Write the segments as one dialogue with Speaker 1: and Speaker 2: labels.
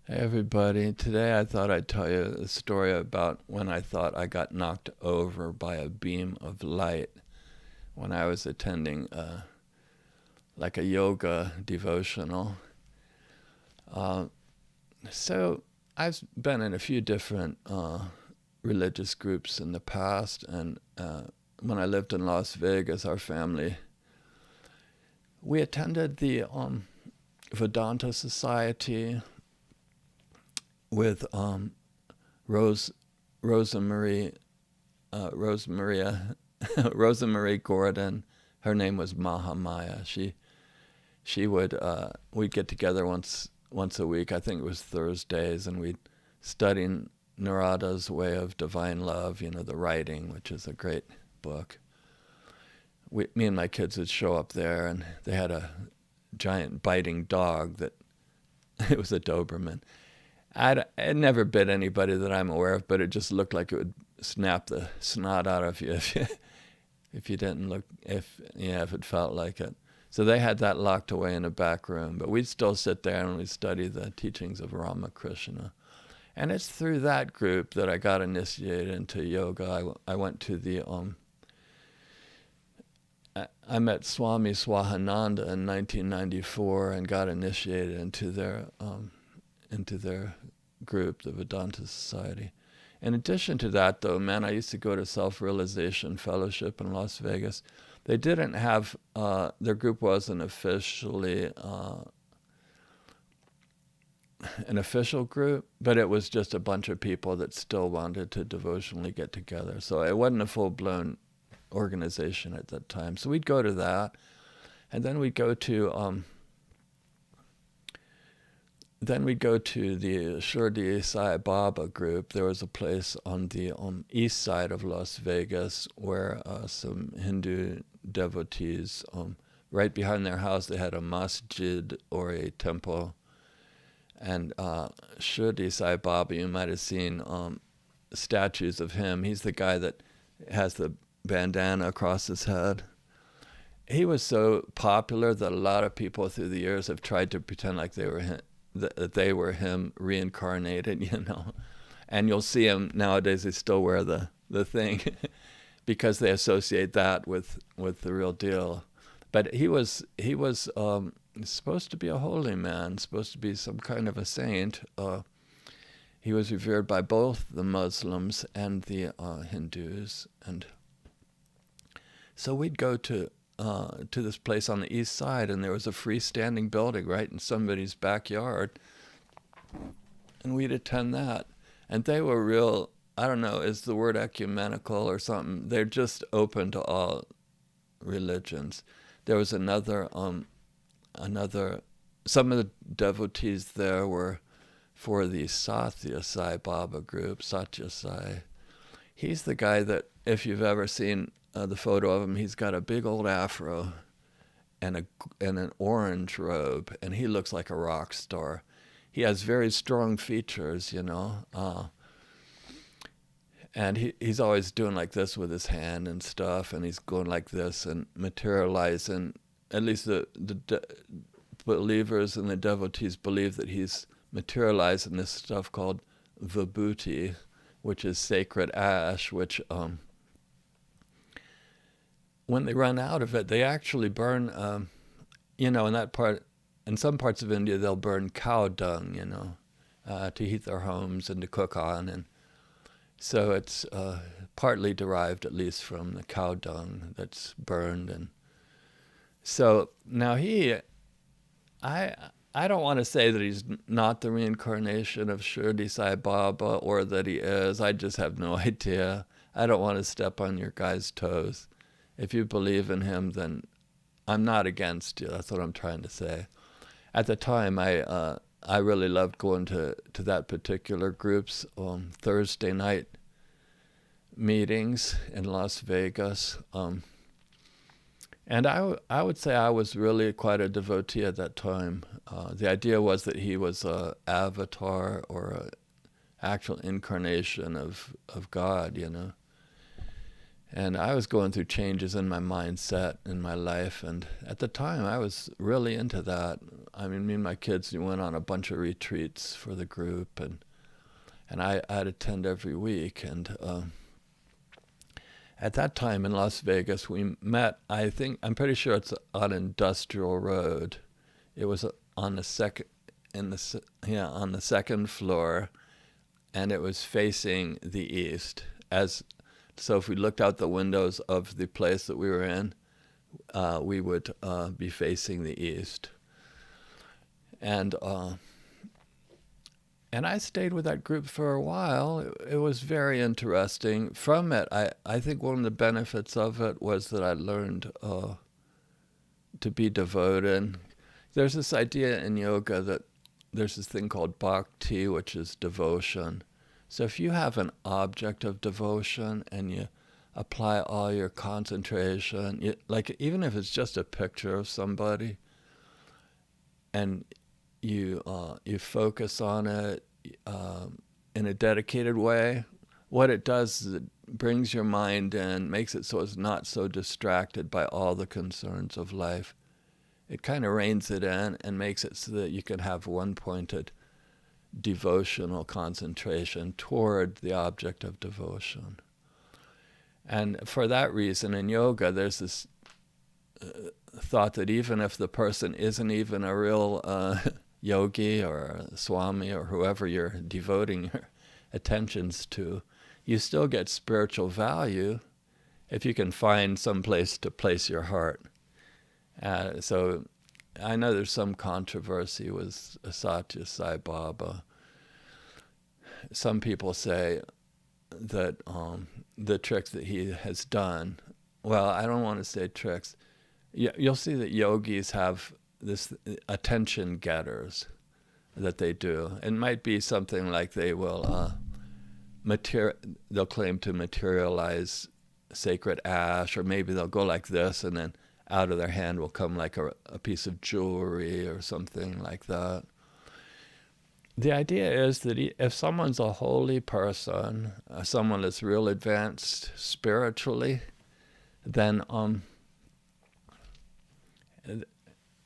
Speaker 1: Hey everybody, today I thought I'd tell you a story about when I thought I got knocked over by a beam of light when I was attending like a yoga devotional. Uh, so I've been in a few different religious groups in the past, and when I lived in Las Vegas, our family, we attended the Vedanta Society with Rose Rosamarie Rosamaria Rosamarie Gordon. Her name was Mahamaya. She would we'd get together once a week. I think it was Thursdays, and we'd study Narada's Way of Divine Love. You know, the writing, which is a great book. Me and my kids would show up there, and they had a giant biting dog that it was a Doberman. It never bit anybody that I'm aware of, but it just looked like it would snap the snot out of you if you didn't look, if it felt like it. So they had that locked away in a back room, but we'd still sit there and we'd study the teachings of Ramakrishna. And it's through that group that I got initiated into yoga. I went to the I met Swami Swahananda in 1994 and got initiated into their group, the Vedanta Society. In addition to that, though, man, I used to go to Self-Realization Fellowship in Las Vegas. They didn't have, their group wasn't officially an official group, but it was just a bunch of people that still wanted to devotionally get together. So it wasn't a full-blown organization at that time. So we'd go to that, and then we'd go to the Shirdi Sai Baba group. There was a place on the east side of Las Vegas where some Hindu devotees, right behind their house, they had a masjid or a temple. And Shirdi Sai Baba, you might have seen statues of him. He's the guy that has the bandana across his head. He was so popular that a lot of people through the years have tried to pretend like that they were him reincarnated, you know. And you'll see him nowadays, they still wear the thing because they associate that with the real deal. But he was supposed to be a holy man, supposed to be some kind of a saint. He was revered by both the Muslims and the Hindus. And so we'd go to this place on the east side, and there was a freestanding building right in somebody's backyard, and we'd attend that. And they were real, I don't know, is the word ecumenical or something? They're just open to all religions. There was some of the devotees there were for the Sathya Sai Baba group, Sathya Sai. He's the guy that, if you've ever seen the photo of him, he's got a big old afro and an orange robe, and he looks like a rock star. He has very strong features, you know, and he's always doing like this with his hand and stuff, and he's going like this and materializing. At least the believers and the devotees believe that he's materializing this stuff called vibhuti, which is sacred ash, which when they run out of it, they actually burn, in some parts of India, they'll burn cow dung, you know, to heat their homes and to cook on. And so it's partly derived, at least, from the cow dung that's burned. And so now I don't want to say that he's not the reincarnation of Shirdi Sai Baba or that he is. I just have no idea. I don't want to step on your guys' toes. If you believe in him, then I'm not against you. That's what I'm trying to say. At the time, I really loved going to that particular group's Thursday night meetings in Las Vegas. And I would say I was really quite a devotee at that time. The idea was that he was an avatar or an actual incarnation of God, you know. And I was going through changes in my mindset in my life, and at the time I was really into that. I mean, me and my kids, we went on a bunch of retreats for the group, and I'd attend every week. And at that time in Las Vegas, we met, I'm pretty sure it's on Industrial Road. It was on the second floor, and it was facing the east. So if we looked out the windows of the place that we were in, we would be facing the east. And I stayed with that group for a while. It was very interesting. From it, I think one of the benefits of it was that I learned to be devoted. There's this idea in yoga that there's this thing called bhakti, which is devotion. So if you have an object of devotion and you apply all your concentration, like even if it's just a picture of somebody, and you focus on it in a dedicated way, what it does is it brings your mind in, makes it so it's not so distracted by all the concerns of life. It kind of reins it in and makes it so that you can have one-pointed devotional concentration toward the object of devotion. And for that reason, in yoga, there's this thought that even if the person isn't even a real yogi or a swami or whoever you're devoting your attentions to, you still get spiritual value if you can find some place to place your heart. So I know there's some controversy with Sathya Sai Baba. Some people say that the tricks that he has done, well, I don't want to say tricks. You'll see that yogis have this attention getters that they do. It might be something like they will they'll claim to materialize sacred ash, or maybe they'll go like this and then out of their hand will come like a piece of jewelry or something like that. The idea is that if someone's a holy person, someone that's real advanced spiritually, then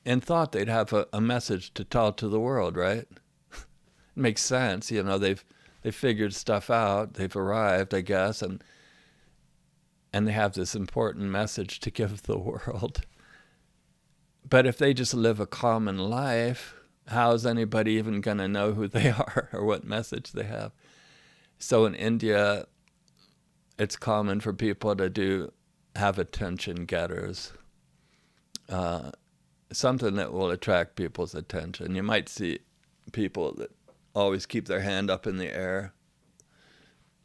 Speaker 1: in thought they'd have a message to tell to the world, right? It makes sense, they've figured stuff out, they've arrived, I guess, and they have this important message to give the world. But if they just live a common life, how's anybody even going to know who they are or what message they have? So in India, it's common for people to have attention getters, something that will attract people's attention. You might see people that always keep their hand up in the air,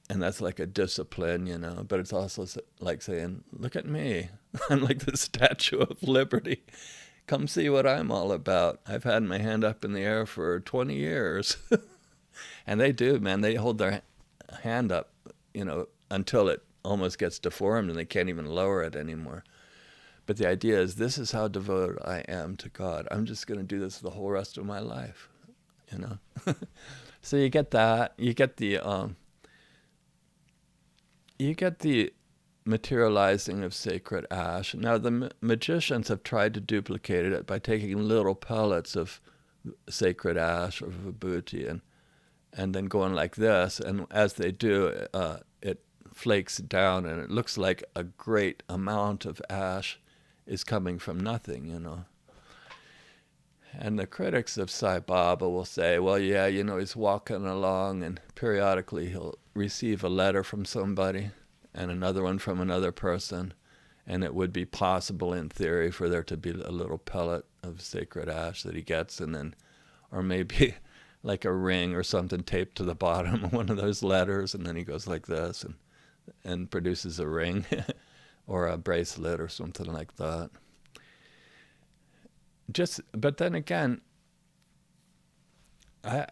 Speaker 1: and that's like a discipline, but it's also like saying, look at me. I'm like the Statue of Liberty. Come see what I'm all about. I've had my hand up in the air for 20 years. And they do, man. They hold their hand up, until it almost gets deformed and they can't even lower it anymore. But the idea is, this is how devoted I am to God. I'm just going to do this the whole rest of my life, So you get that. You get the materializing of sacred ash. Now, the magicians have tried to duplicate it by taking little pellets of sacred ash or vibhuti and then going like this. And as they do, it flakes down, and it looks like a great amount of ash is coming from nothing, And the critics of Sai Baba will say, well, yeah, he's walking along, and periodically he'll receive a letter from somebody and another one from another person, and it would be possible in theory for there to be a little pellet of sacred ash that he gets, and then, or maybe like a ring or something taped to the bottom of one of those letters, and then he goes like this and produces a ring or a bracelet or something like that. But then again, I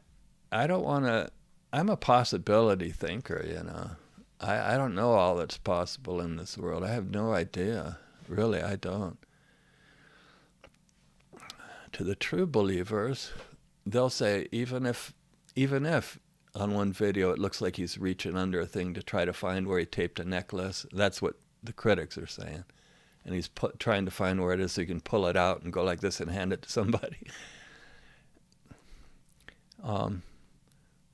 Speaker 1: don't want to. I'm a possibility thinker, I don't know all that's possible in this world. I have no idea. Really, I don't. To the true believers, they'll say, even if on one video it looks like he's reaching under a thing to try to find where he taped a necklace, that's what the critics are saying. And he's trying to find where it is so he can pull it out and go like this and hand it to somebody.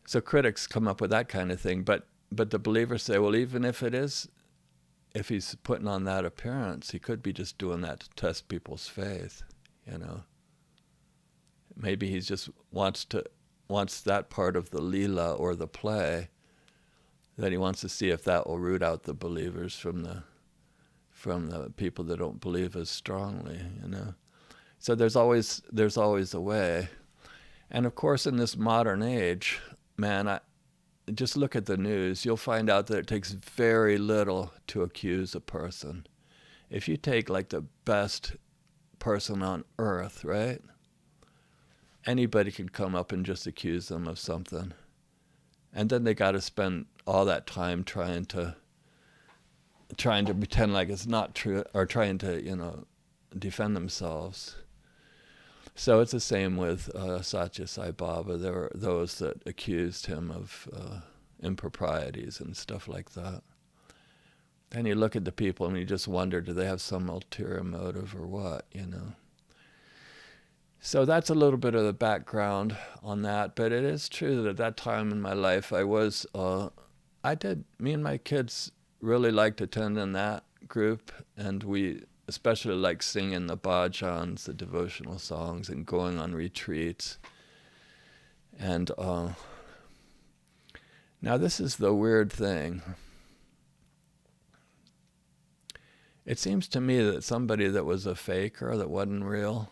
Speaker 1: So critics come up with that kind of thing, but the believers say, well, even if he's putting on that appearance, he could be just doing that to test people's faith, you know. Maybe he just wants that part of the lila or the play, that he wants to see if that will root out the believers from the people that don't believe as strongly, you know. So there's always a way. And of course, in this modern age, man, just look at the news. You'll find out that it takes very little to accuse a person. If you take like the best person on earth, right? Anybody can come up and just accuse them of something. And then they got to spend all that time trying to pretend like it's not true, or trying to, you know, defend themselves. So it's the same with Sathya Sai Baba. There were those that accused him of improprieties and stuff like that. And you look at the people and you just wonder, do they have some ulterior motive or what, you know? So that's a little bit of the background on that. But it is true that at that time in my life, me and my kids really liked attending that group, and we especially liked singing the bhajans, the devotional songs, and going on retreats. And now this is the weird thing. It seems to me that somebody that was a faker, that wasn't real,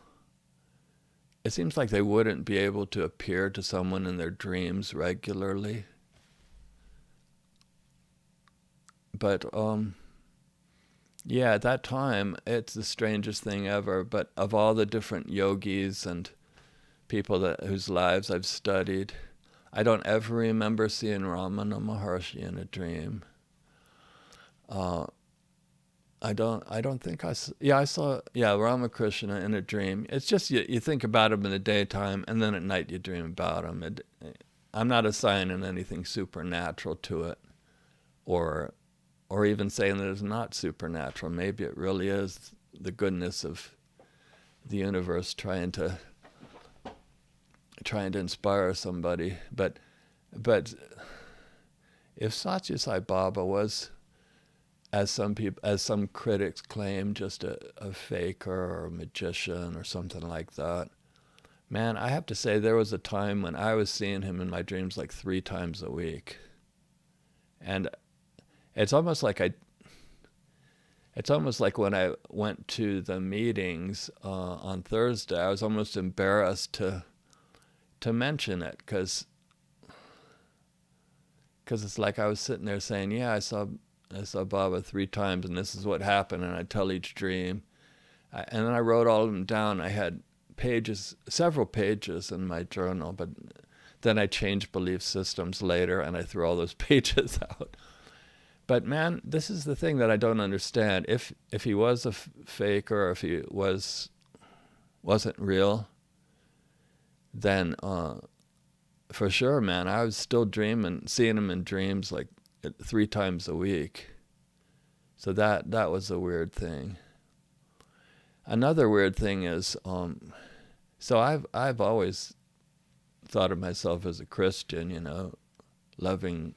Speaker 1: it seems like they wouldn't be able to appear to someone in their dreams regularly. But yeah, at that time, it's the strangest thing ever. But of all the different yogis and people whose lives I've studied, I don't ever remember seeing Ramana Maharshi in a dream. I don't think I saw Ramakrishna in a dream. It's just you think about him in the daytime, and then at night you dream about him. I'm not assigning anything supernatural to it, or even saying that it's not supernatural. Maybe it really is the goodness of the universe trying to inspire somebody. But if Sathya Sai Baba was, as some critics claim, just a faker or a magician or something like that, man, I have to say there was a time when I was seeing him in my dreams like 3 times a week. And it's almost like when I went to the meetings on Thursday, I was almost embarrassed to mention it, because it's like I was sitting there saying, yeah, I saw Baba 3 times, and this is what happened, and I tell each dream. And then I wrote all of them down. I had several pages in my journal, but then I changed belief systems later, and I threw all those pages out. But man, this is the thing that I don't understand. If he was a faker, or if he wasn't real, then for sure, man, I was still seeing him in dreams like 3 times a week. So that was a weird thing. Another weird thing is, so I've always thought of myself as a Christian, you know, loving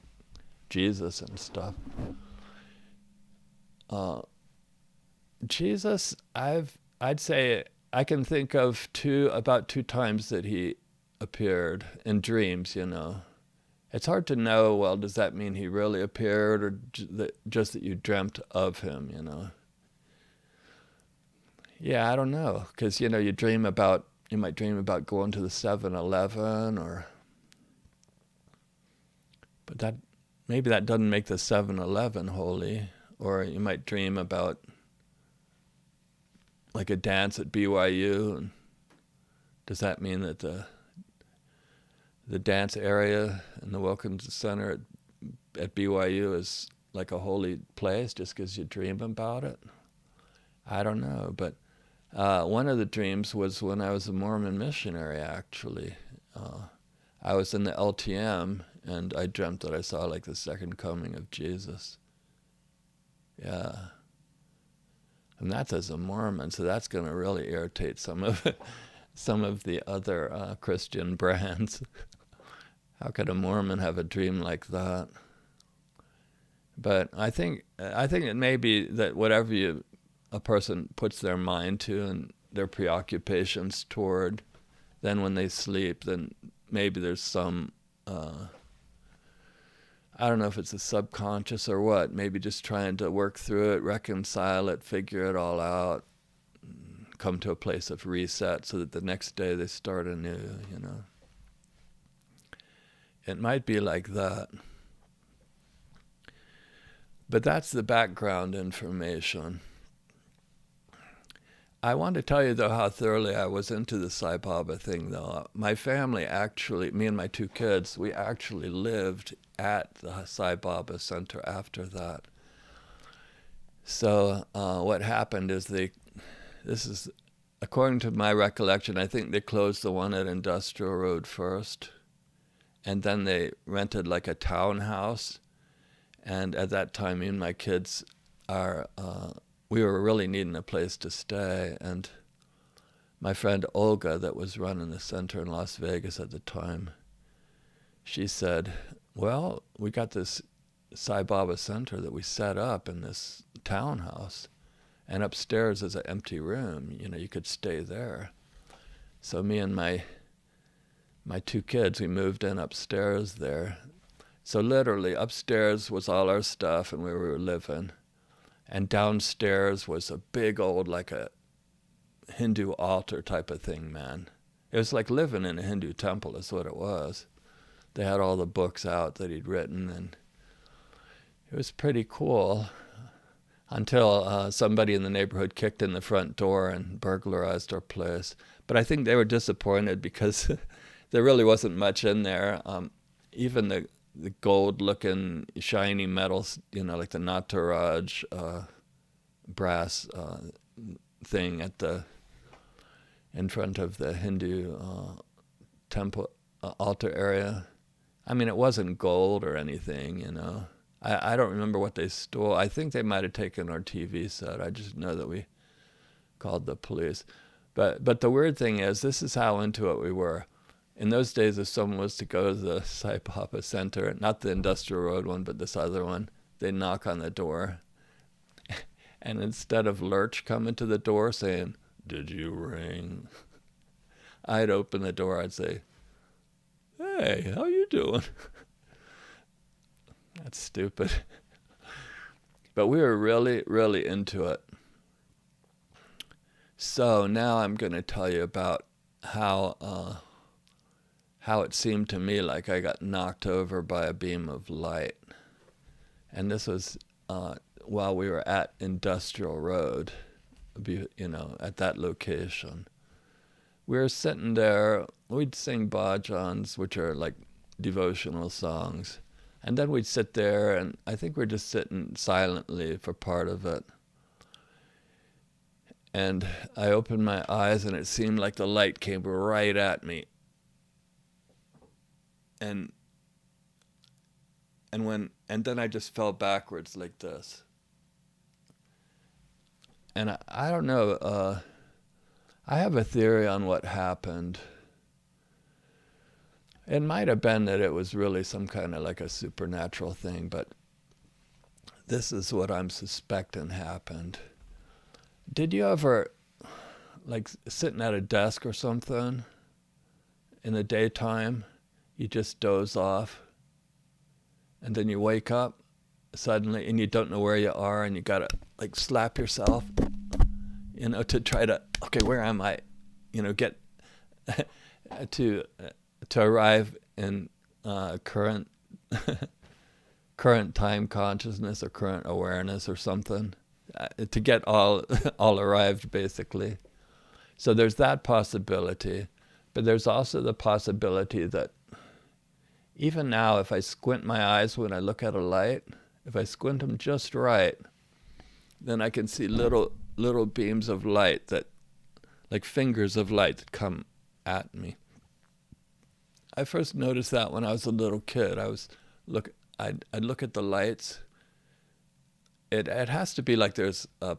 Speaker 1: Jesus and stuff. Jesus, I'd say I can think of about 2 times that he appeared in dreams, you know. It's hard to know, well, does that mean he really appeared, or just that you dreamt of him, you know? Yeah, I don't know, because, you know, you might dream about going to the 7-Eleven, but maybe that doesn't make the 7-Eleven holy. Or you might dream about like a dance at BYU, and does that mean that the dance area in the Wilkins Center at BYU is like a holy place just because you dream about it? I don't know, but one of the dreams was when I was a Mormon missionary, actually. I was in the LTM, and I dreamt that I saw like the second coming of Jesus. Yeah. And that's as a Mormon, so that's going to really irritate some of the other Christian brands. How could a Mormon have a dream like that? But I think it may be that whatever a person puts their mind to and their preoccupations toward, then when they sleep, then maybe there's some, I don't know if it's a subconscious or what, maybe just trying to work through it, reconcile it, figure it all out, come to a place of reset so that the next day they start anew, you know. It might be like that. But that's the background information. I want to tell you, though, how thoroughly I was into the Sai Baba thing, though. My family actually, me and my 2 kids, we actually lived at the Sai Baba Center after that. So what happened is this is, according to my recollection, I think they closed the one at Industrial Road first, and then they rented like a townhouse. And at that time, me and my kids we were really needing a place to stay. And my friend Olga, that was running the center in Las Vegas at the time, she said, well, we got this Sai Baba Center that we set up in this townhouse. And upstairs is an empty room. You know, you could stay there. So me and my 2 kids, we moved in upstairs there. So literally, upstairs was all our stuff and where we were living. And downstairs was a big old, like a Hindu altar type of thing, man. It was like living in a Hindu temple is what it was. They had all the books out that he'd written, and it was pretty cool until somebody in the neighborhood kicked in the front door and burglarized our place. But I think they were disappointed because there really wasn't much in there. Even the gold-looking, shiny metals, you know, like the Nataraj brass thing in front of the Hindu temple altar area. I mean, it wasn't gold or anything, you know. I don't remember what they stole. I think they might have taken our TV set. I just know that we called the police. But the weird thing is, this is how into it we were. In those days, if someone was to go to the Sai Baba Center, not the Industrial Road one, but this other one, they'd knock on the door. And instead of Lurch coming to the door saying, "Did you ring?" I'd open the door, I'd say, "Hey, how you doing?" That's stupid. But we were really, really into it. So now I'm going to tell you about how it seemed to me like I got knocked over by a beam of light. And this was while we were at Industrial Road, you know, at that location. We were sitting there, we'd sing bhajans, which are like devotional songs. And then we'd sit there, and I think we're just sitting silently for part of it. And I opened my eyes, and it seemed like the light came right at me. And then I just fell backwards like this. And I don't know, I have a theory on what happened. It might have been that it was really some kind of like a supernatural thing, but this is what I'm suspecting happened. Did you ever, like, sitting at a desk or something in the daytime, you just doze off, and then you wake up suddenly and you don't know where you are, and you gotta like slap yourself, you know, to try to, okay, where am I? You know, get to arrive in current time consciousness or current awareness or something, to get all arrived, basically. So there's that possibility, but there's also the possibility that even now, if I squint my eyes when I look at a light, if I squint them just right, then I can see little beams of light that, like fingers of light, that come at me. I first noticed that when I was a little kid. I'd look at the lights. It has to be like there's a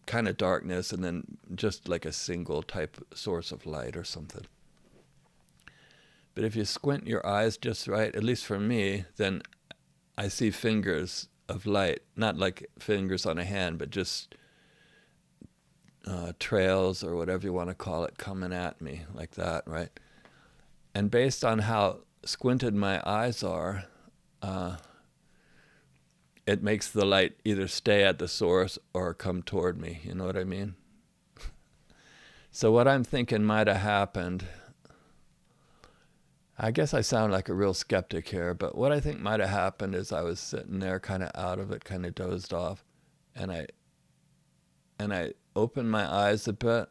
Speaker 1: kind of darkness, and then just like a single type source of light or something. But if you squint your eyes just right, at least for me, then I see fingers of light, not like fingers on a hand, but just trails or whatever you want to call it coming at me like that, right? And based on how squinted my eyes are, it makes the light either stay at the source or come toward me. You know what I mean? So what I'm thinking might have happened, I guess I sound like a real skeptic here, but what I think might have happened is I was sitting there kind of out of it, kind of dozed off, and I opened my eyes a bit,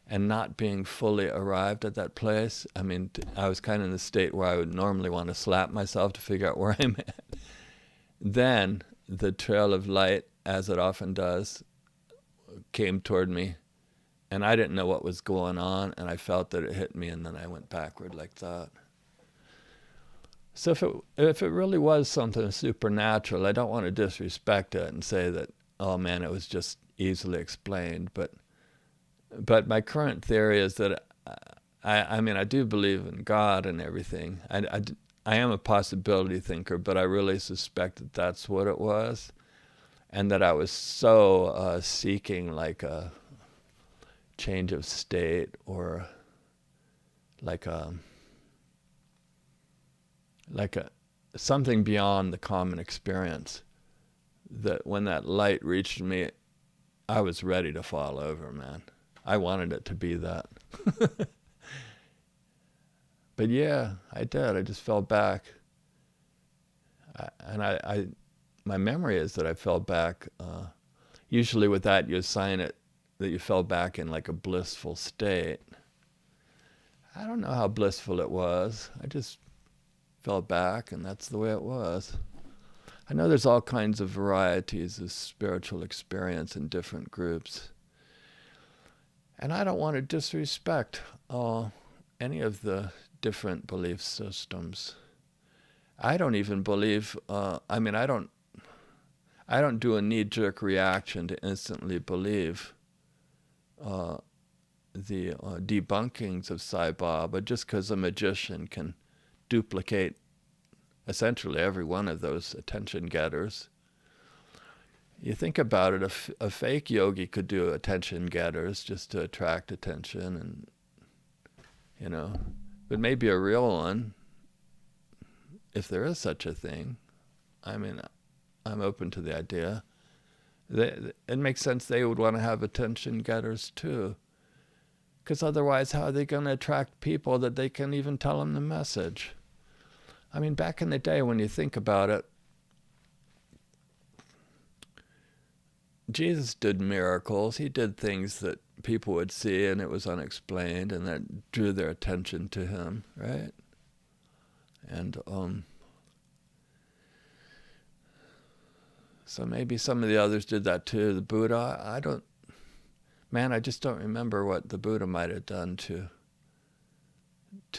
Speaker 1: and not being fully arrived at that place. I mean, I was kind of in the state where I would normally want to slap myself to figure out where I'm at. Then the trail of light, as it often does, came toward me, and I didn't know what was going on, and I felt that it hit me, and then I went backward like that. So if it really was something supernatural, I don't want to disrespect it and say that, oh man, it was just easily explained, but my current theory is that I mean, I do believe in God and everything. I am a possibility thinker, but I really suspect that that's what it was, and that I was so seeking like a change of state, or like a something beyond the common experience, that when that light reached me, I was ready to fall over, man. I wanted it to be that. But yeah, I did. I just fell back. My memory is that I fell back. Usually with that, you assign it that you fell back in like a blissful state. I don't know how blissful it was. I just fell back, and that's the way it was. I know there's all kinds of varieties of spiritual experience in different groups. And I don't want to disrespect any of the different belief systems. I don't even believe, I don't do a knee-jerk reaction to instantly believe the debunkings of Sai Baba just because a magician can duplicate essentially every one of those attention getters. You think about it, a fake yogi could do attention getters just to attract attention, and but maybe a real one, if there is such a thing, I mean, I'm open to the idea. It makes sense they would want to have attention getters too, because otherwise how are they going to attract people that they can even tell them the message? I mean, back in the day, when you think about it, Jesus did miracles. He did things that people would see and it was unexplained, and that drew their attention to him, right? And so maybe some of the others did that too. The Buddha, I just don't remember what the Buddha might have done to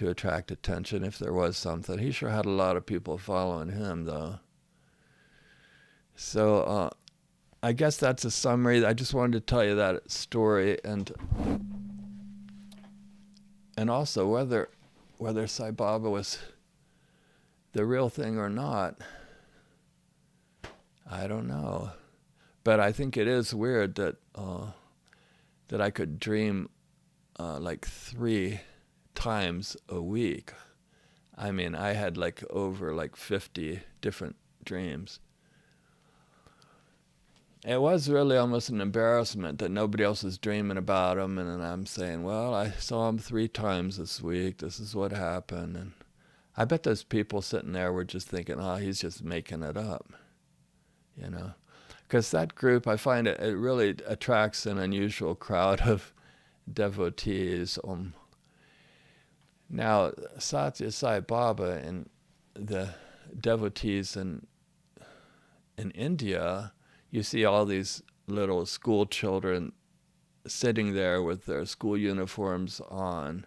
Speaker 1: attract attention, if there was something. He sure had a lot of people following him, though. So I guess that's a summary. I just wanted to tell you that story, and also whether Sai Baba was the real thing or not, I don't know. But I think it is weird that I could dream like 3 times a week. I mean, I had like over like 50 different dreams. It was really almost an embarrassment that nobody else is dreaming about him, and then I'm saying, well, I saw him 3 times this week. This is what happened. And I bet those people sitting there were just thinking, oh, he's just making it up, Because that group, I find it really attracts an unusual crowd of devotees. Now, Sathya Sai Baba and the devotees in India, you see all these little school children sitting there with their school uniforms on,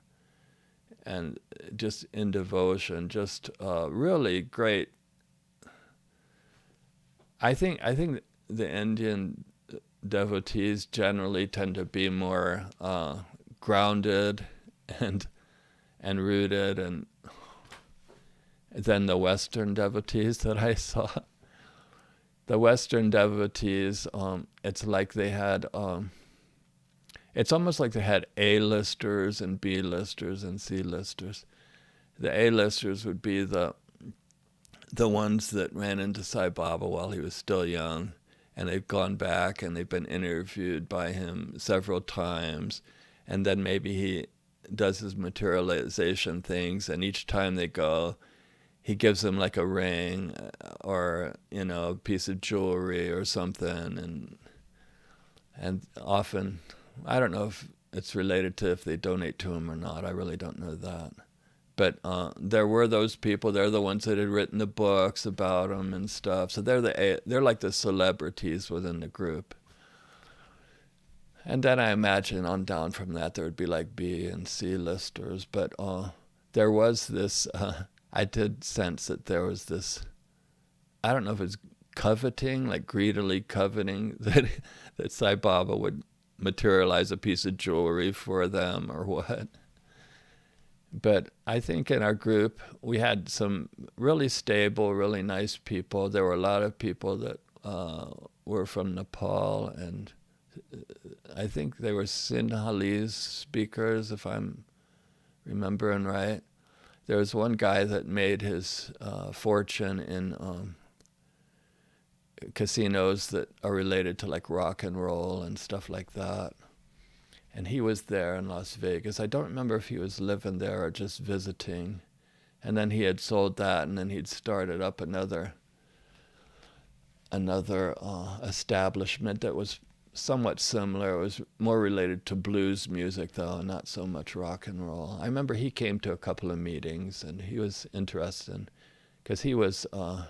Speaker 1: and just in devotion, just really great. I think the Indian devotees generally tend to be more grounded and rooted and than the Western devotees that I saw. The Western devotees, it's like they had, it's almost like they had A-listers and B-listers and C-listers. The A-listers would be the ones that ran into Sai Baba while he was still young, and they've gone back and they've been interviewed by him several times, and then maybe he does his materialization things, and each time they go, he gives them like a ring or, you know, a piece of jewelry or something, and often, I don't know if it's related to if they donate to him or not. I really don't know that. But there were those people. They're the ones that had written the books about him and stuff. So they're like the celebrities within the group. And then I imagine on down from that there would be like B and C listers. But there was this. I did sense that there was this. I don't know if it's coveting, like greedily coveting that Sai Baba would materialize a piece of jewelry for them or what. But I think in our group, we had some really stable, really nice people. There were a lot of people that were from Nepal, and I think they were Sinhalese speakers, if I'm remembering right. There was one guy that made his fortune in casinos that are related to like rock and roll and stuff like that. And he was there in Las Vegas. I don't remember if he was living there or just visiting. And then he had sold that, and then he'd started up another establishment that was somewhat similar. It was more related to blues music, though, not so much rock and roll. I remember he came to a couple of meetings, and he was interested because he was a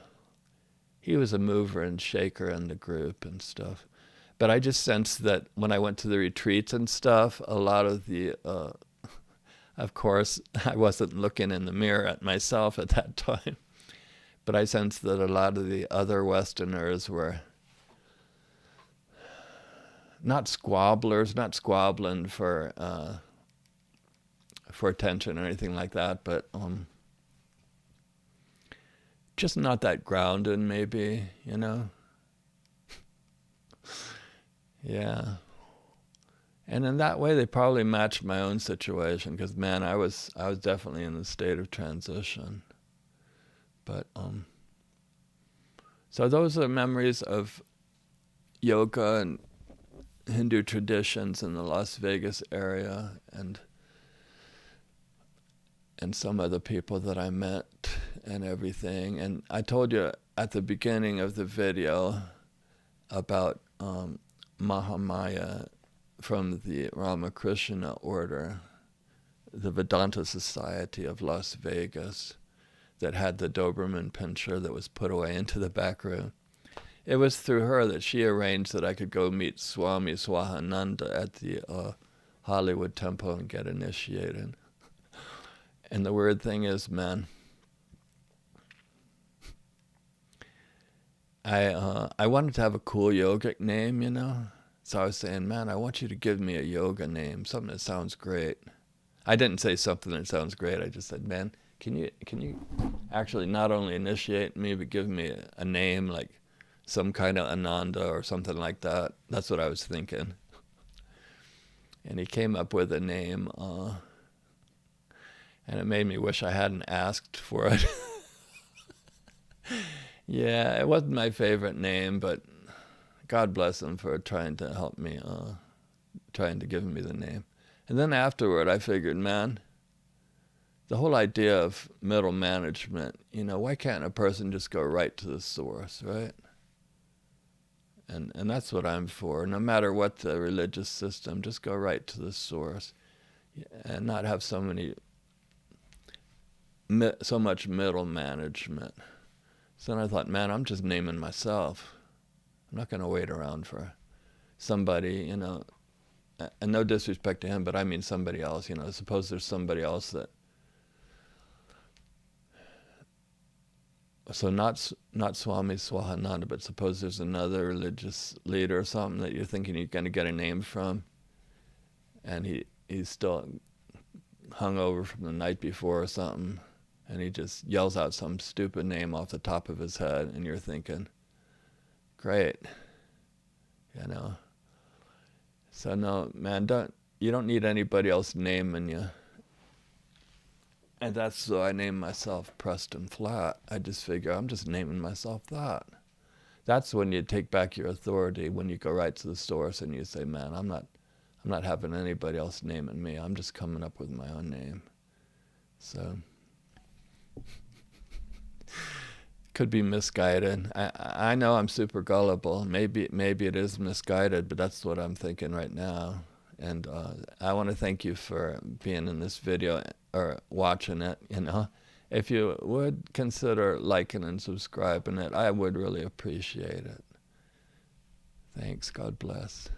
Speaker 1: mover and shaker in the group and stuff. But I just sensed that when I went to the retreats and stuff, a lot of the, of course, I wasn't looking in the mirror at myself at that time, but I sensed that a lot of the other Westerners were not squabblers, not squabbling for attention or anything like that, but just not that grounded, maybe, you know. Yeah. And in that way, they probably matched my own situation, because, man, I was definitely in a state of transition. But, so those are memories of yoga and Hindu traditions in the Las Vegas area, and some of the people that I met and everything. And I told you at the beginning of the video about Mahamaya from the Ramakrishna order, the Vedanta Society of Las Vegas, that had the Doberman pinscher that was put away into the back room. It was through her that she arranged that I could go meet Swami Swahananda at the Hollywood Temple and get initiated. And the weird thing is, man, I wanted to have a cool yogic name, you know? So I was saying, man, I want you to give me a yoga name, something that sounds great. I didn't say something that sounds great. I just said, man, can you actually not only initiate me, but give me a name, like some kind of Ananda or something like that? That's what I was thinking. And he came up with a name, and it made me wish I hadn't asked for it. Yeah, it wasn't my favorite name, but God bless him for trying to help me, trying to give me the name. And then afterward, I figured, man, the whole idea of middle management, you know, why can't a person just go right to the source, right? And that's what I'm for. No matter what the religious system, just go right to the source, and not have so much middle management. So then I thought, man, I'm just naming myself. I'm not going to wait around for somebody, you know, and no disrespect to him, but I mean somebody else, you know. Suppose there's somebody else that So not Swami Swahananda, but suppose there's another religious leader or something that you're thinking you're going to get a name from, and he's still hungover from the night before or something, and he just yells out some stupid name off the top of his head, and you're thinking, great, you know. So no, man, you don't need anybody else naming you. And that's so I named myself Preston Flat. I just figure I'm just naming myself that. That's when you take back your authority, when you go right to the source and you say, man, I'm not having anybody else naming me. I'm just coming up with my own name. So could be misguided. I know I'm super gullible. Maybe it is misguided, but that's what I'm thinking right now. And I want to thank you for being in this video or watching it, you know. If you would consider liking and subscribing it, I would really appreciate it. Thanks. God bless.